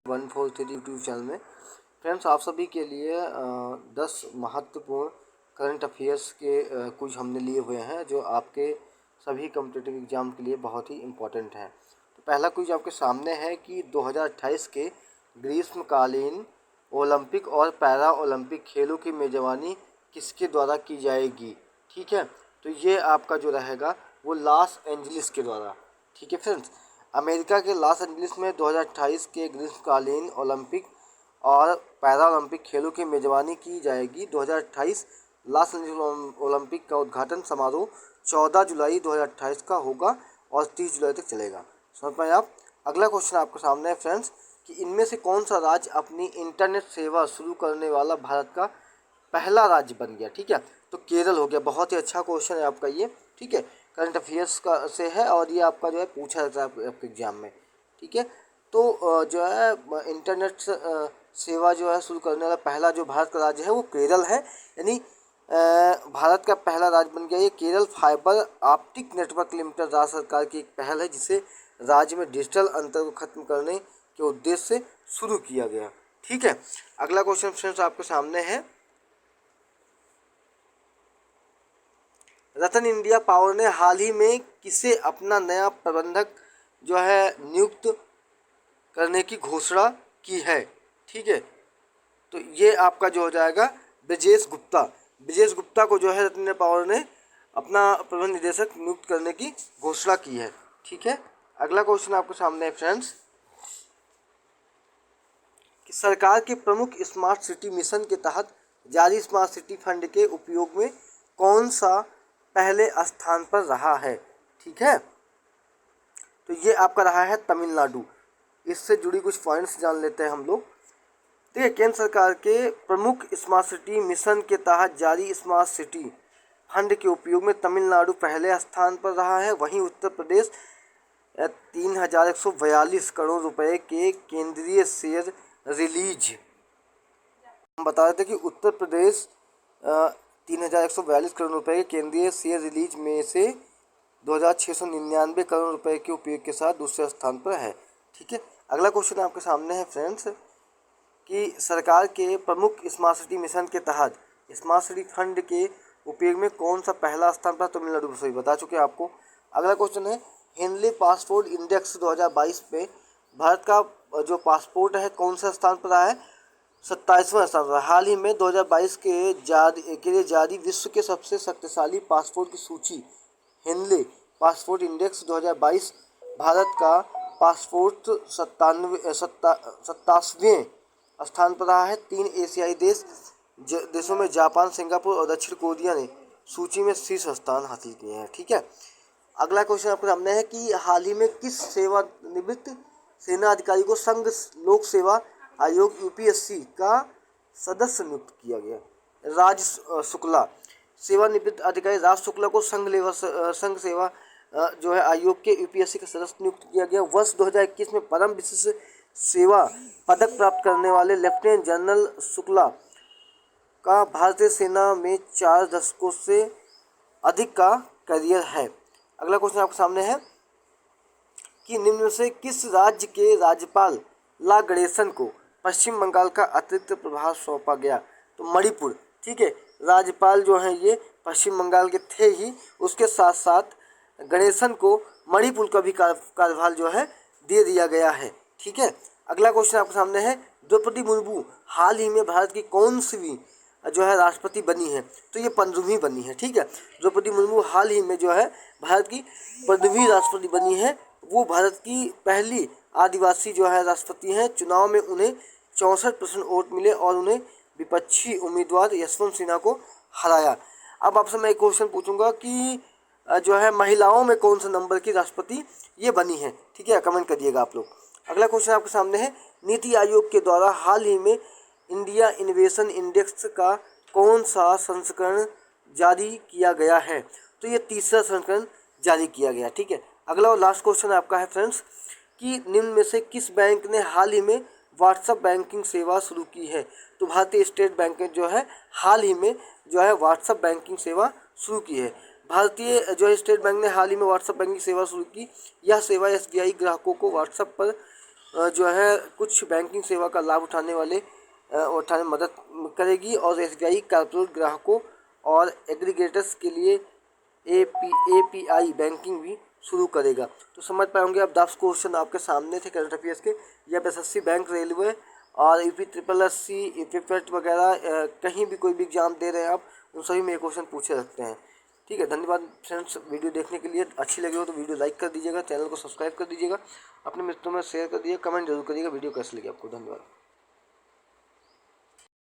143 YouTube channel में। Friends, आप सभी के लिए 10 महत्वपूर्ण करंट अफेयर्स के कुछ हमने लिए हुए हैं जो आपके सभी कॉम्पिटिटिव एग्जाम के लिए बहुत ही इम्पोर्टेंट हैं। तो पहला कुछ आपके सामने है कि 2028 के ग्रीष्मकालीन ओलंपिक और पैरा ओलंपिक खेलों की मेज़बानी किसके द्वारा की जाएगी। ठीक है, तो ये आपका जो रहेगा वो लॉस एंजलिस के द्वारा। ठीक है फ्रेंड्स, अमेरिका के लॉस एंजलिस में 2028 के ग्रीष्मकालीन ओलंपिक और पैरा ओलंपिक खेलों की मेज़बानी की जाएगी। 2028 लॉस एंजलिस ओलंपिक का उद्घाटन समारोह 14 जुलाई 2028 का होगा और 30 जुलाई तक चलेगा। समझ पाए आप। अगला क्वेश्चन आपके सामने है फ्रेंड्स कि इनमें से कौन सा राज्य अपनी इंटरनेट सेवा शुरू करने वाला भारत का पहला राज्य बन गया। ठीक है, तो केरल हो गया। बहुत ही अच्छा क्वेश्चन है आपका ये। ठीक है, करंट अफेयर्स का से है और ये आपका जो है पूछा जाता है आपके एग्जाम में। ठीक है, तो जो है इंटरनेट सेवा जो है शुरू करने वाला पहला जो भारत का राज्य है वो केरल है। यानी भारत का पहला राज्य बन गया ये Kerala. Fibre optic network limited राज्य सरकार की एक पहल है जिसे राज्य में डिजिटल अंतर को खत्म करने के उद्देश्य से शुरू किया गया। ठीक है, अगला क्वेश्चन फ्रेंड्स आपके सामने है, रतन इंडिया पावर ने हाल ही में किसे अपना नया प्रबंधक जो है नियुक्त करने की घोषणा की है। ठीक है, तो ये आपका जो हो जाएगा ब्रजेश गुप्ता। ब्रजेश गुप्ता को जो है रतन इंडिया पावर ने अपना प्रबंध निदेशक नियुक्त करने की घोषणा की है। ठीक है, अगला क्वेश्चन आपके सामने है फ्रेंड्स कि सरकार के प्रमुख स्मार्ट सिटी मिशन के तहत जारी स्मार्ट सिटी फंड के उपयोग में कौन सा पहले स्थान पर रहा है। ठीक है, तो ये आपका रहा है तमिलनाडु। इससे जुड़ी कुछ पॉइंट्स जान लेते हैं हम लोग। देखिए, केंद्र सरकार के प्रमुख स्मार्ट सिटी मिशन के तहत जारी स्मार्ट सिटी फंड के उपयोग में तमिलनाडु पहले स्थान पर रहा है। वहीं उत्तर प्रदेश 3142 करोड़ रुपए के केंद्रीय शेयर रिलीज। हम बता रहे थे कि उत्तर प्रदेश 3142 करोड़ रुपए के केंद्रीय शेयर रिलीज में से 2699 करोड़ रुपए के उपयोग के साथ दूसरे स्थान पर है। ठीक है, अगला क्वेश्चन आपके सामने है फ्रेंड्स कि सरकार के प्रमुख स्मार्ट सिटी मिशन के तहत स्मार्ट सिटी फंड के उपयोग में कौन सा पहला स्थान पर, तमिलनाडु सही बता चुके हैं आपको। अगला क्वेश्चन है, हेनली पासपोर्ट इंडेक्स 2022 में भारत का जो पासपोर्ट है कौन सा स्थान पर रहा है, 27वां स्थान पर। हाल ही में 2022 के लिए जारी विश्व के सबसे शक्तिशाली पासपोर्ट की सूची हेनली पासपोर्ट इंडेक्स 2022 भारत का पासपोर्ट 87वें स्थान पर रहा है। 3 एशियाई देशों में जापान, सिंगापुर और दक्षिण कोरिया ने सूची में शीर्ष स्थान हासिल किए हैं। ठीक है, अगला क्वेश्चन आपके सामने है कि हाल ही में किस सेवानिवृत्त सेना अधिकारी को संघ लोक सेवा आयोग यूपीएससी का सदस्य नियुक्त किया गया। राज शुक्ला, सेवानिवृत्त अधिकारी राज शुक्ला को संघ सेवा जो है आयोग के यूपीएससी का सदस्य नियुक्त किया गया। वर्ष 2021 में परम विशिष्ट सेवा पदक प्राप्त करने वाले लेफ्टिनेंट जनरल शुक्ला का भारतीय सेना में 4 दशकों से अधिक का करियर है। अगला क्वेश्चन आपके सामने है कि निम्न में से किस राज्य के राज्यपाल ला गणेशन को पश्चिम बंगाल का अतिरिक्त प्रभार सौंपा गया, तो मणिपुर। ठीक है, राज्यपाल जो हैं ये पश्चिम बंगाल के थे ही, उसके साथ साथ गणेशन को मणिपुर का भी कार्यभार जो है दे दिया गया है। ठीक है, अगला क्वेश्चन आपके सामने है, द्रौपदी मुर्मू हाल ही में भारत की कौन सी जो है राष्ट्रपति बनी है, तो ये 15वीं बनी है। ठीक है, द्रौपदी मुर्मू हाल ही में जो है भारत की 15वीं राष्ट्रपति बनी है। वो भारत की पहली आदिवासी जो है राष्ट्रपति हैं। चुनाव में उन्हें 64% वोट मिले और उन्हें विपक्षी उम्मीदवार यशवंत सिन्हा को हराया। अब आपसे मैं एक क्वेश्चन पूछूंगा कि जो है महिलाओं में कौन सा नंबर की राष्ट्रपति ये बनी है। ठीक है, कमेंट करिएगा आप लोग। अगला क्वेश्चन आपके सामने है, नीति आयोग के द्वारा हाल ही में इंडिया इनोवेशन इंडेक्स का कौन सा संस्करण जारी किया गया है, तो ये 3रा संस्करण जारी किया गया। ठीक है, अगला और लास्ट क्वेश्चन आपका है फ्रेंड्स कि निम्न में से किस बैंक ने हाल ही में व्हाट्सएप बैंकिंग सेवा शुरू की है, तो भारतीय स्टेट बैंक ने जो है हाल ही में जो है व्हाट्सएप बैंकिंग सेवा शुरू की है। भारतीय जो है स्टेट बैंक ने हाल ही में व्हाट्सएप बैंकिंग सेवा शुरू की। यह सेवा एसबीआई ग्राहकों को व्हाट्सएप पर जो है कुछ बैंकिंग सेवा का लाभ उठाने में मदद करेगी और एसबीआई कॉर्पोरेट ग्राहकों और एग्रीगेटर्स के लिए एपीआई बैंकिंग भी शुरू करेगा। तो समझ पाएंगे आप 10 क्वेश्चन आपके सामने थे करंट अफेयर्स के, या एसएससी बैंक रेलवे और यूपी ट्रिपल एससी यूपीपेट वगैरह कहीं भी कोई भी एग्जाम दे रहे हैं आप, उन सभी में ये क्वेश्चन पूछे रखते हैं। ठीक है, धन्यवाद फ्रेंड्स वीडियो देखने के लिए। अच्छी लगी हो तो वीडियो लाइक कर दीजिएगा, चैनल को सब्सक्राइब कर दीजिएगा, अपने मित्रों में शेयर कर दीजिएगा, कमेंट जरूर करिएगा वीडियो कैसे लगी आपको। धन्यवाद।